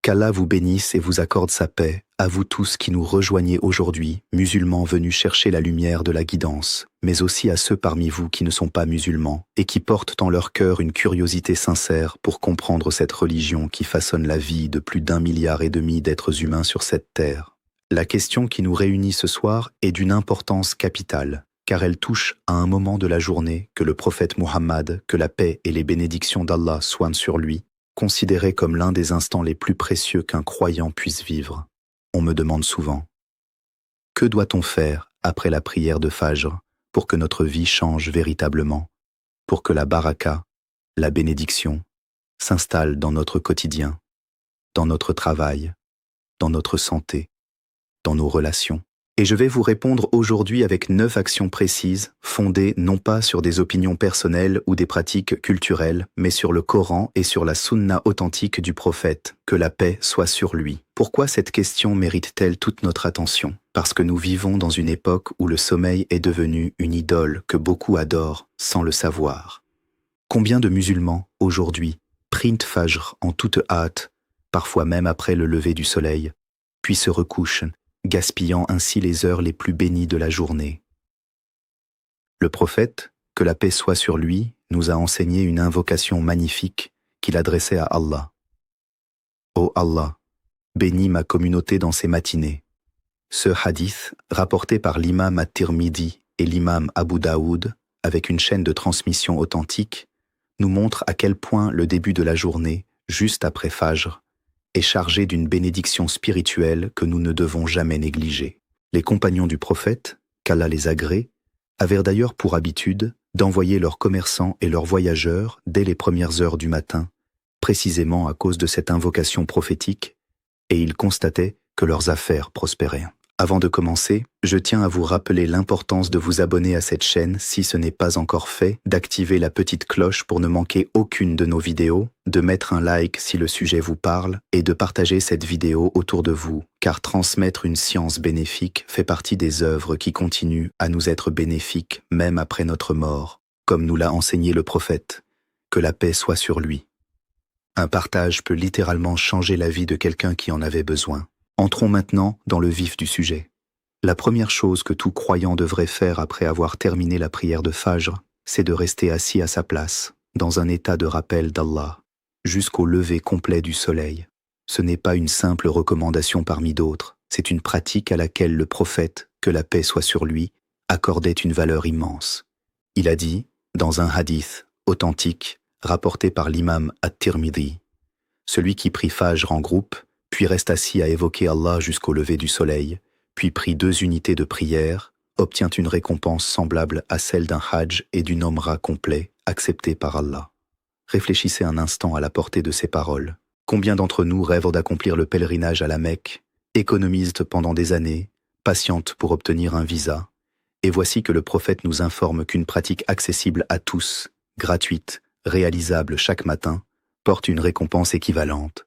Qu'Allah vous bénisse et vous accorde sa paix, à vous tous qui nous rejoignez aujourd'hui, musulmans venus chercher la lumière de la guidance, mais aussi à ceux parmi vous qui ne sont pas musulmans et qui portent en leur cœur une curiosité sincère pour comprendre cette religion qui façonne la vie de plus d'1,5 milliard d'êtres humains sur cette terre. La question qui nous réunit ce soir est d'une importance capitale, car elle touche à un moment de la journée que le prophète Muhammad, que la paix et les bénédictions d'Allah soient sur lui, considéré comme l'un des instants les plus précieux qu'un croyant puisse vivre. On me demande souvent, que doit-on faire après la prière de Fajr pour que notre vie change véritablement, pour que la baraka, la bénédiction, s'installe dans notre quotidien, dans notre travail, dans notre santé, dans nos relations? Et je vais vous répondre aujourd'hui avec 9 actions précises, fondées non pas sur des opinions personnelles ou des pratiques culturelles, mais sur le Coran et sur la sunna authentique du prophète, que la paix soit sur lui. Pourquoi cette question mérite-t-elle toute notre attention? Parce que nous vivons dans une époque où le sommeil est devenu une idole que beaucoup adorent sans le savoir. Combien de musulmans, aujourd'hui, prient Fajr en toute hâte, parfois même après le lever du soleil, puis se recouchent, gaspillant ainsi les heures les plus bénies de la journée. Le prophète, que la paix soit sur lui, nous a enseigné une invocation magnifique qu'il adressait à Allah. « Ô Allah, bénis ma communauté dans ces matinées. » Ce hadith, rapporté par l'imam At-Tirmidhi et l'imam Abu Daoud, avec une chaîne de transmission authentique, nous montre à quel point le début de la journée, juste après Fajr, est chargé d'une bénédiction spirituelle que nous ne devons jamais négliger. Les compagnons du prophète, qu'Allah les agrée, avaient d'ailleurs pour habitude d'envoyer leurs commerçants et leurs voyageurs dès les premières heures du matin, précisément à cause de cette invocation prophétique, et ils constataient que leurs affaires prospéraient. Avant de commencer, je tiens à vous rappeler l'importance de vous abonner à cette chaîne si ce n'est pas encore fait, d'activer la petite cloche pour ne manquer aucune de nos vidéos, de mettre un like si le sujet vous parle et de partager cette vidéo autour de vous, car transmettre une science bénéfique fait partie des œuvres qui continuent à nous être bénéfiques même après notre mort, comme nous l'a enseigné le prophète, que la paix soit sur lui. Un partage peut littéralement changer la vie de quelqu'un qui en avait besoin. Entrons maintenant dans le vif du sujet. La première chose que tout croyant devrait faire après avoir terminé la prière de Fajr, c'est de rester assis à sa place, dans un état de rappel d'Allah, jusqu'au lever complet du soleil. Ce n'est pas une simple recommandation parmi d'autres, c'est une pratique à laquelle le prophète, que la paix soit sur lui, accordait une valeur immense. Il a dit, dans un hadith authentique, rapporté par l'imam At-Tirmidhi, « Celui qui prie Fajr en groupe, puis reste assis à évoquer Allah jusqu'au lever du soleil, puis prie 2 unités de prière, obtient une récompense semblable à celle d'un hajj et d'une omra complet, accepté par Allah. » Réfléchissez un instant à la portée de ces paroles. Combien d'entre nous rêvent d'accomplir le pèlerinage à la Mecque, économisent pendant des années, patientent pour obtenir un visa, et voici que le prophète nous informe qu'une pratique accessible à tous, gratuite, réalisable chaque matin, porte une récompense équivalente.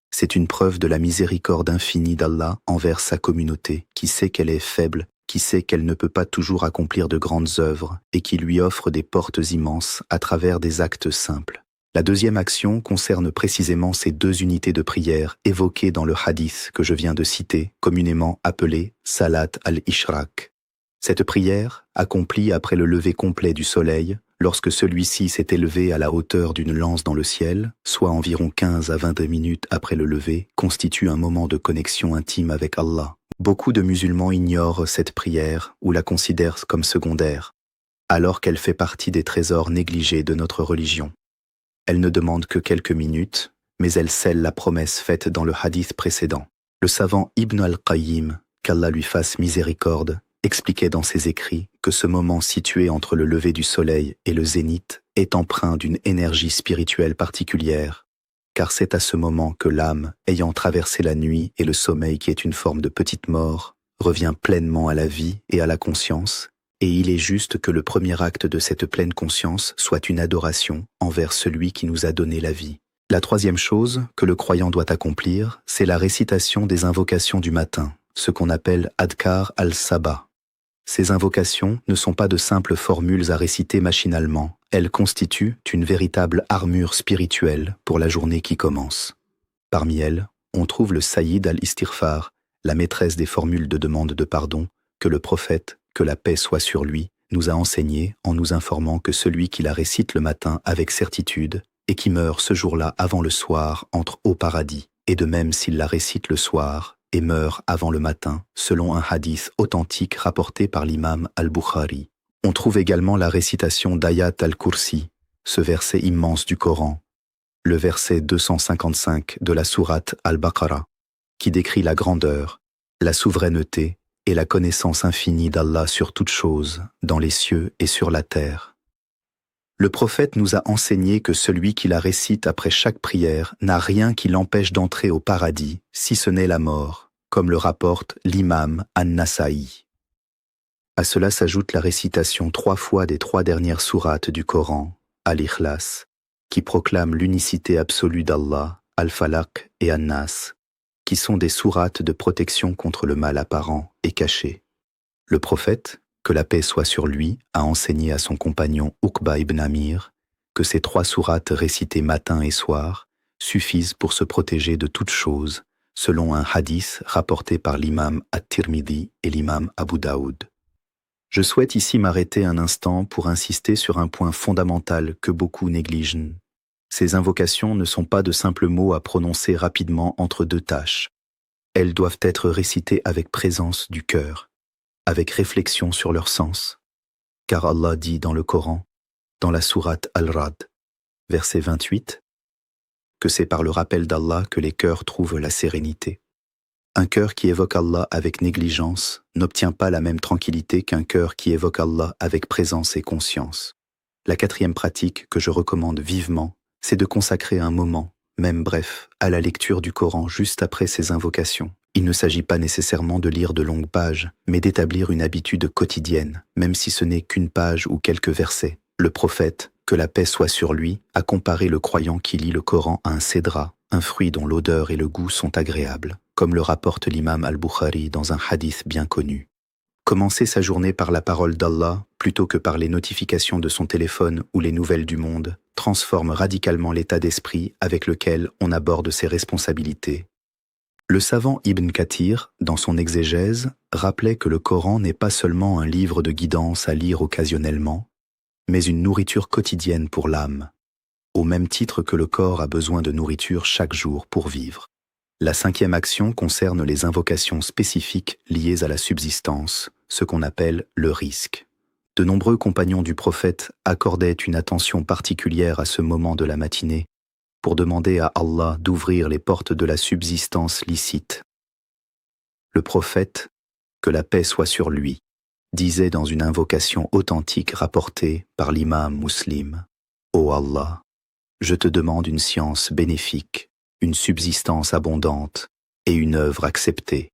C'est une preuve de la miséricorde infinie d'Allah envers sa communauté, qui sait qu'elle est faible, qui sait qu'elle ne peut pas toujours accomplir de grandes œuvres et qui lui offre des portes immenses à travers des actes simples. La deuxième action concerne précisément ces 2 unités de prière évoquées dans le hadith que je viens de citer, communément appelée Salat al-Ishraq. Cette prière, accomplie après le lever complet du soleil, lorsque celui-ci s'est élevé à la hauteur d'une lance dans le ciel, soit environ 15 à 22 minutes après le lever, constitue un moment de connexion intime avec Allah. Beaucoup de musulmans ignorent cette prière ou la considèrent comme secondaire, alors qu'elle fait partie des trésors négligés de notre religion. Elle ne demande que quelques minutes, mais elle scelle la promesse faite dans le hadith précédent. Le savant Ibn al-Qayyim, qu'Allah lui fasse miséricorde, expliquait dans ses écrits que ce moment situé entre le lever du soleil et le zénith est empreint d'une énergie spirituelle particulière, car c'est à ce moment que l'âme, ayant traversé la nuit et le sommeil qui est une forme de petite mort, revient pleinement à la vie et à la conscience, et il est juste que le premier acte de cette pleine conscience soit une adoration envers celui qui nous a donné la vie. La troisième chose que le croyant doit accomplir, c'est la récitation des invocations du matin, ce qu'on appelle Adkar al-Sabah. Ces invocations ne sont pas de simples formules à réciter machinalement, elles constituent une véritable armure spirituelle pour la journée qui commence. Parmi elles, on trouve le Sayyid al-Istighfar, la maîtresse des formules de demande de pardon, que le prophète, que la paix soit sur lui, nous a enseigné en nous informant que celui qui la récite le matin avec certitude et qui meurt ce jour-là avant le soir entre au paradis, et de même s'il la récite le soir et meurt avant le matin, selon un hadith authentique rapporté par l'imam al-Bukhari. On trouve également la récitation d'Ayat al-Kursi, ce verset immense du Coran, le verset 255 de la sourate al-Baqarah, qui décrit la grandeur, la souveraineté et la connaissance infinie d'Allah sur toutes choses, dans les cieux et sur la terre. Le prophète nous a enseigné que celui qui la récite après chaque prière n'a rien qui l'empêche d'entrer au paradis, si ce n'est la mort, comme le rapporte l'imam An-Nasa'i. À cela s'ajoute la récitation 3 fois des 3 dernières sourates du Coran, Al-Ikhlas, qui proclament l'unicité absolue d'Allah, Al-Falaq et An-Nas, qui sont des sourates de protection contre le mal apparent et caché. Le prophète, que la paix soit sur lui, a enseigné à son compagnon Uqba ibn Amir que ces 3 sourates récitées matin et soir suffisent pour se protéger de toute chose, selon un hadith rapporté par l'imam At-Tirmidhi et l'imam Abu Daoud. Je souhaite ici m'arrêter un instant pour insister sur un point fondamental que beaucoup négligent. Ces invocations ne sont pas de simples mots à prononcer rapidement entre 2 tâches. Elles doivent être récitées avec présence du cœur, avec réflexion sur leur sens. Car Allah dit dans le Coran, dans la sourate Al-Rad, verset 28, que c'est par le rappel d'Allah que les cœurs trouvent la sérénité. Un cœur qui évoque Allah avec négligence n'obtient pas la même tranquillité qu'un cœur qui évoque Allah avec présence et conscience. La 4e pratique que je recommande vivement, c'est de consacrer un moment, même bref, à la lecture du Coran juste après ces invocations. Il ne s'agit pas nécessairement de lire de longues pages, mais d'établir une habitude quotidienne, même si ce n'est qu'une page ou quelques versets. Le prophète, que la paix soit sur lui, a comparé le croyant qui lit le Coran à un cédra, un fruit dont l'odeur et le goût sont agréables, comme le rapporte l'imam al-Bukhari dans un hadith bien connu. Commencer sa journée par la parole d'Allah, plutôt que par les notifications de son téléphone ou les nouvelles du monde, transforme radicalement l'état d'esprit avec lequel on aborde ses responsabilités. Le savant Ibn Kathir, dans son exégèse, rappelait que le Coran n'est pas seulement un livre de guidance à lire occasionnellement, mais une nourriture quotidienne pour l'âme, au même titre que le corps a besoin de nourriture chaque jour pour vivre. La 5e action concerne les invocations spécifiques liées à la subsistance, ce qu'on appelle le risque. De nombreux compagnons du prophète accordaient une attention particulière à ce moment de la matinée pour demander à Allah d'ouvrir les portes de la subsistance licite. Le prophète, que la paix soit sur lui, disait dans une invocation authentique rapportée par l'imam Muslim, « Ô Allah, je te demande une science bénéfique, une subsistance abondante et une œuvre acceptée. »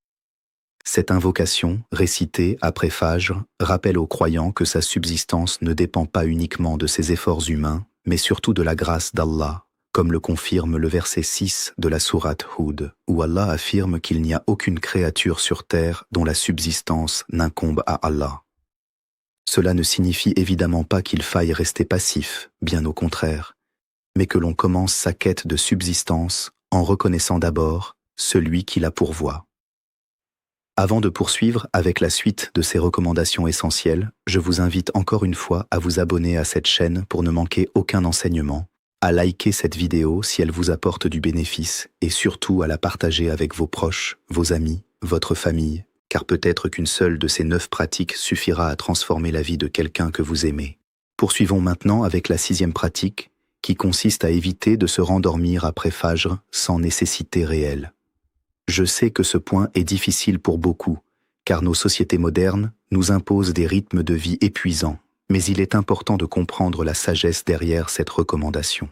Cette invocation, récitée après Fajr, rappelle au croyant que sa subsistance ne dépend pas uniquement de ses efforts humains, mais surtout de la grâce d'Allah, comme le confirme le verset 6 de la sourate Hud, où Allah affirme qu'il n'y a aucune créature sur terre dont la subsistance n'incombe à Allah. Cela ne signifie évidemment pas qu'il faille rester passif, bien au contraire, mais que l'on commence sa quête de subsistance en reconnaissant d'abord celui qui la pourvoit. Avant de poursuivre avec la suite de ces recommandations essentielles, je vous invite encore une fois à vous abonner à cette chaîne pour ne manquer aucun enseignement, à liker cette vidéo si elle vous apporte du bénéfice et surtout à la partager avec vos proches, vos amis, votre famille, car peut-être qu'une seule de ces 9 pratiques suffira à transformer la vie de quelqu'un que vous aimez. Poursuivons maintenant avec la 6e pratique, qui consiste à éviter de se rendormir après Fajr sans nécessité réelle. Je sais que ce point est difficile pour beaucoup, car nos sociétés modernes nous imposent des rythmes de vie épuisants, mais il est important de comprendre la sagesse derrière cette recommandation.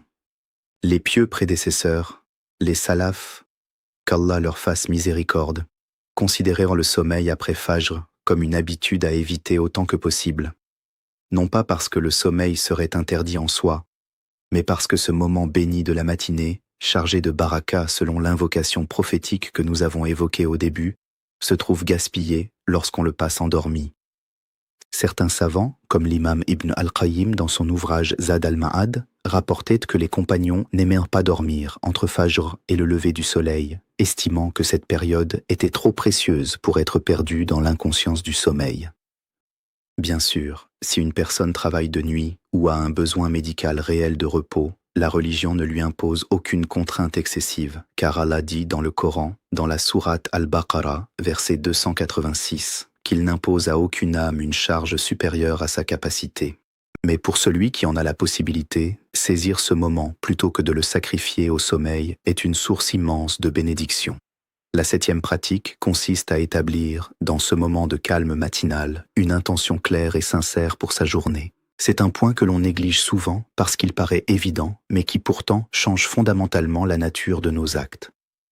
Les pieux prédécesseurs, les salafs, qu'Allah leur fasse miséricorde, considérèrent le sommeil après Fajr comme une habitude à éviter autant que possible, non pas parce que le sommeil serait interdit en soi, mais parce que ce moment béni de la matinée, chargé de baraka selon l'invocation prophétique que nous avons évoquée au début, se trouve gaspillé lorsqu'on le passe endormi. Certains savants, comme l'imam Ibn al-Qayyim dans son ouvrage Zad al-Ma'ad, rapportait que les compagnons n'aimèrent pas dormir entre Fajr et le lever du soleil, estimant que cette période était trop précieuse pour être perdue dans l'inconscience du sommeil. Bien sûr, si une personne travaille de nuit ou a un besoin médical réel de repos, la religion ne lui impose aucune contrainte excessive, car Allah dit dans le Coran, dans la sourate Al-Baqarah, verset 286, qu'il n'impose à aucune âme une charge supérieure à sa capacité. Mais pour celui qui en a la possibilité, saisir ce moment plutôt que de le sacrifier au sommeil est une source immense de bénédiction. La 7e pratique consiste à établir, dans ce moment de calme matinal, une intention claire et sincère pour sa journée. C'est un point que l'on néglige souvent parce qu'il paraît évident, mais qui pourtant change fondamentalement la nature de nos actes.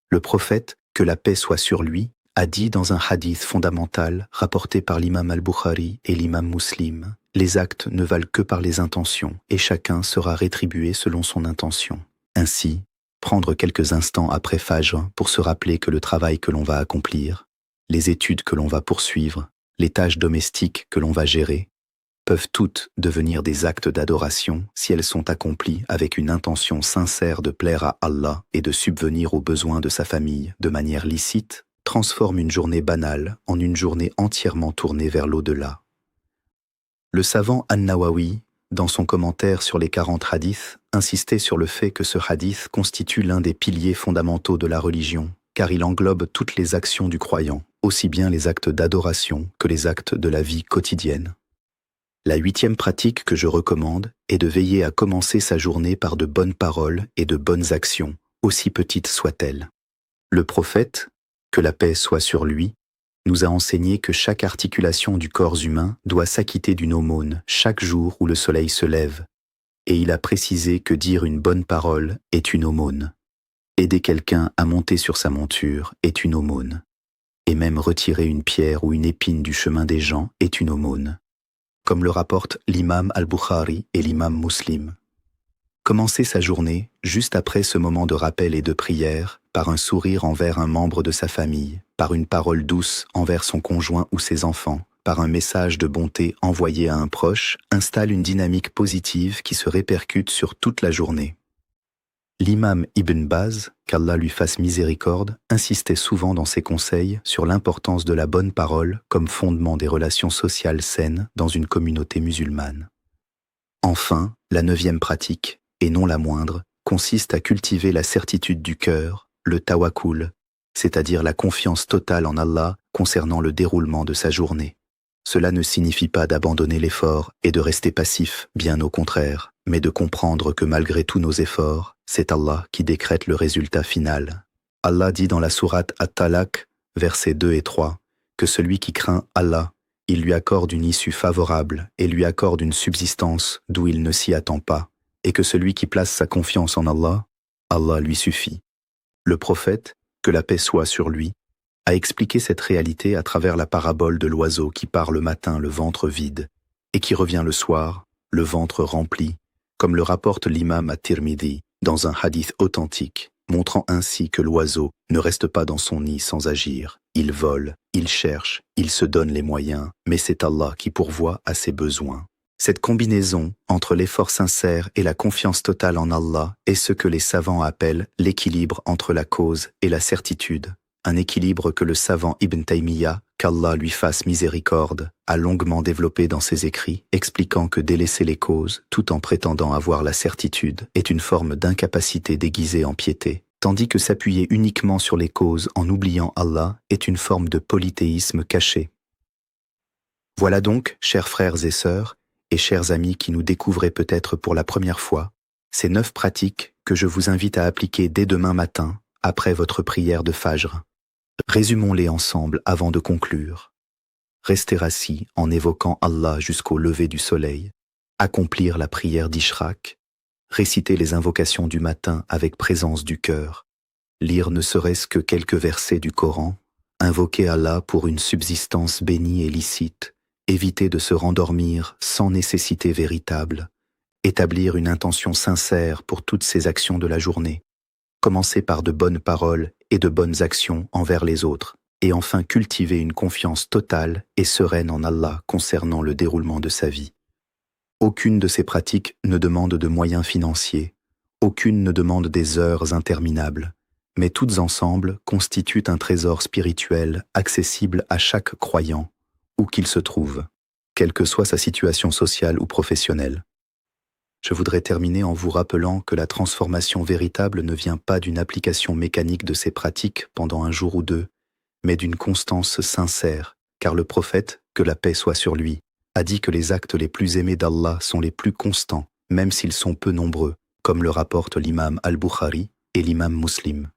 Le prophète, que la paix soit sur lui, a dit dans un hadith fondamental rapporté par l'imam al-Bukhari et l'imam Muslim, « Les actes ne valent que par les intentions et chacun sera rétribué selon son intention. » Ainsi, prendre quelques instants après Fajr pour se rappeler que le travail que l'on va accomplir, les études que l'on va poursuivre, les tâches domestiques que l'on va gérer, peuvent toutes devenir des actes d'adoration si elles sont accomplies avec une intention sincère de plaire à Allah et de subvenir aux besoins de sa famille de manière licite, transforme une journée banale en une journée entièrement tournée vers l'au-delà. Le savant An-Nawawi, dans son commentaire sur les 40 hadiths, insistait sur le fait que ce hadith constitue l'un des piliers fondamentaux de la religion, car il englobe toutes les actions du croyant, aussi bien les actes d'adoration que les actes de la vie quotidienne. La 8e pratique que je recommande est de veiller à commencer sa journée par de bonnes paroles et de bonnes actions, aussi petites soient-elles. Le prophète, que la paix soit sur lui, nous a enseigné que chaque articulation du corps humain doit s'acquitter d'une aumône chaque jour où le soleil se lève, et il a précisé que dire une bonne parole est une aumône. Aider quelqu'un à monter sur sa monture est une aumône, et même retirer une pierre ou une épine du chemin des gens est une aumône, comme le rapportent l'imam al-Bukhari et l'imam Muslim. Commencer sa journée, juste après ce moment de rappel et de prière, par un sourire envers un membre de sa famille, par une parole douce envers son conjoint ou ses enfants, par un message de bonté envoyé à un proche, installe une dynamique positive qui se répercute sur toute la journée. L'imam Ibn Baz, qu'Allah lui fasse miséricorde, insistait souvent dans ses conseils sur l'importance de la bonne parole comme fondement des relations sociales saines dans une communauté musulmane. Enfin, la 9e pratique, et non la moindre, consiste à cultiver la certitude du cœur, le tawakkul, c'est-à-dire la confiance totale en Allah concernant le déroulement de sa journée. Cela ne signifie pas d'abandonner l'effort et de rester passif, bien au contraire, mais de comprendre que malgré tous nos efforts, c'est Allah qui décrète le résultat final. Allah dit dans la sourate At-Talaq, versets 2 et 3, que celui qui craint Allah, il lui accorde une issue favorable et lui accorde une subsistance d'où il ne s'y attend pas, et que celui qui place sa confiance en Allah, Allah lui suffit. Le prophète, que la paix soit sur lui, a expliqué cette réalité à travers la parabole de l'oiseau qui part le matin le ventre vide et qui revient le soir, le ventre rempli, comme le rapporte l'imam at-Tirmidhi dans un hadith authentique, montrant ainsi que l'oiseau ne reste pas dans son nid sans agir. Il vole, il cherche, il se donne les moyens, mais c'est Allah qui pourvoit à ses besoins. Cette combinaison entre l'effort sincère et la confiance totale en Allah est ce que les savants appellent l'équilibre entre la cause et la certitude. Un équilibre que le savant Ibn Taymiyyah, qu'Allah lui fasse miséricorde, a longuement développé dans ses écrits, expliquant que délaisser les causes, tout en prétendant avoir la certitude, est une forme d'incapacité déguisée en piété, tandis que s'appuyer uniquement sur les causes en oubliant Allah est une forme de polythéisme caché. Voilà donc, chers frères et sœurs, et chers amis qui nous découvrez peut-être pour la première fois, ces 9 pratiques que je vous invite à appliquer dès demain matin, après votre prière de Fajr. Résumons-les ensemble avant de conclure. Rester assis en évoquant Allah jusqu'au lever du soleil, accomplir la prière d'Ishraq, réciter les invocations du matin avec présence du cœur, lire ne serait-ce que quelques versets du Coran, invoquer Allah pour une subsistance bénie et licite, éviter de se rendormir sans nécessité véritable, établir une intention sincère pour toutes ces actions de la journée, commencer par de bonnes paroles et de bonnes actions envers les autres, et enfin cultiver une confiance totale et sereine en Allah concernant le déroulement de sa vie. Aucune de ces pratiques ne demande de moyens financiers, aucune ne demande des heures interminables, mais toutes ensemble constituent un trésor spirituel accessible à chaque croyant, où qu'il se trouve, quelle que soit sa situation sociale ou professionnelle. Je voudrais terminer en vous rappelant que la transformation véritable ne vient pas d'une application mécanique de ces pratiques pendant un jour ou deux, mais d'une constance sincère, car le prophète, que la paix soit sur lui, a dit que les actes les plus aimés d'Allah sont les plus constants, même s'ils sont peu nombreux, comme le rapportent l'imam Al-Bukhari et l'imam Muslim.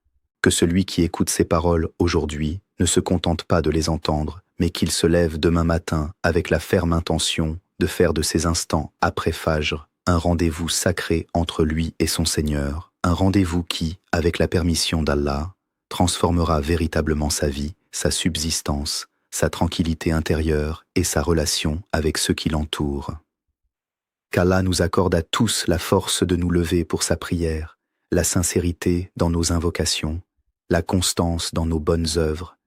Que celui qui écoute ces paroles aujourd'hui ne se contente pas de les entendre, mais qu'il se lève demain matin avec la ferme intention de faire de ces instants après Fajr un rendez-vous sacré entre lui et son Seigneur, un rendez-vous qui, avec la permission d'Allah, transformera véritablement sa vie, sa subsistance, sa tranquillité intérieure et sa relation avec ceux qui l'entourent. Qu'Allah nous accorde à tous la force de nous lever pour sa prière, la sincérité dans nos invocations, la constance dans nos bonnes œuvres,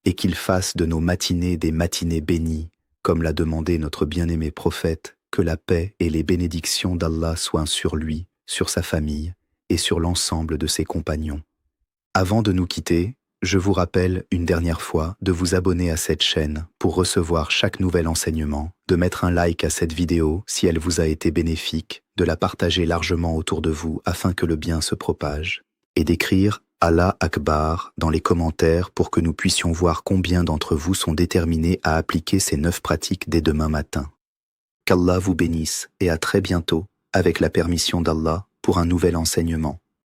et qu'il fasse de nos matinées des matinées bénies, comme l'a demandé notre bien-aimé prophète, que la paix et les bénédictions d'Allah soient sur lui, sur sa famille et sur l'ensemble de ses compagnons. Avant de nous quitter, je vous rappelle une dernière fois de vous abonner à cette chaîne pour recevoir chaque nouvel enseignement, de mettre un like à cette vidéo si elle vous a été bénéfique, de la partager largement autour de vous afin que le bien se propage, et d'écrire Allah Akbar dans les commentaires pour que nous puissions voir combien d'entre vous sont déterminés à appliquer ces 9 pratiques dès demain matin. Qu'Allah vous bénisse et à très bientôt, avec la permission d'Allah, pour un nouvel enseignement.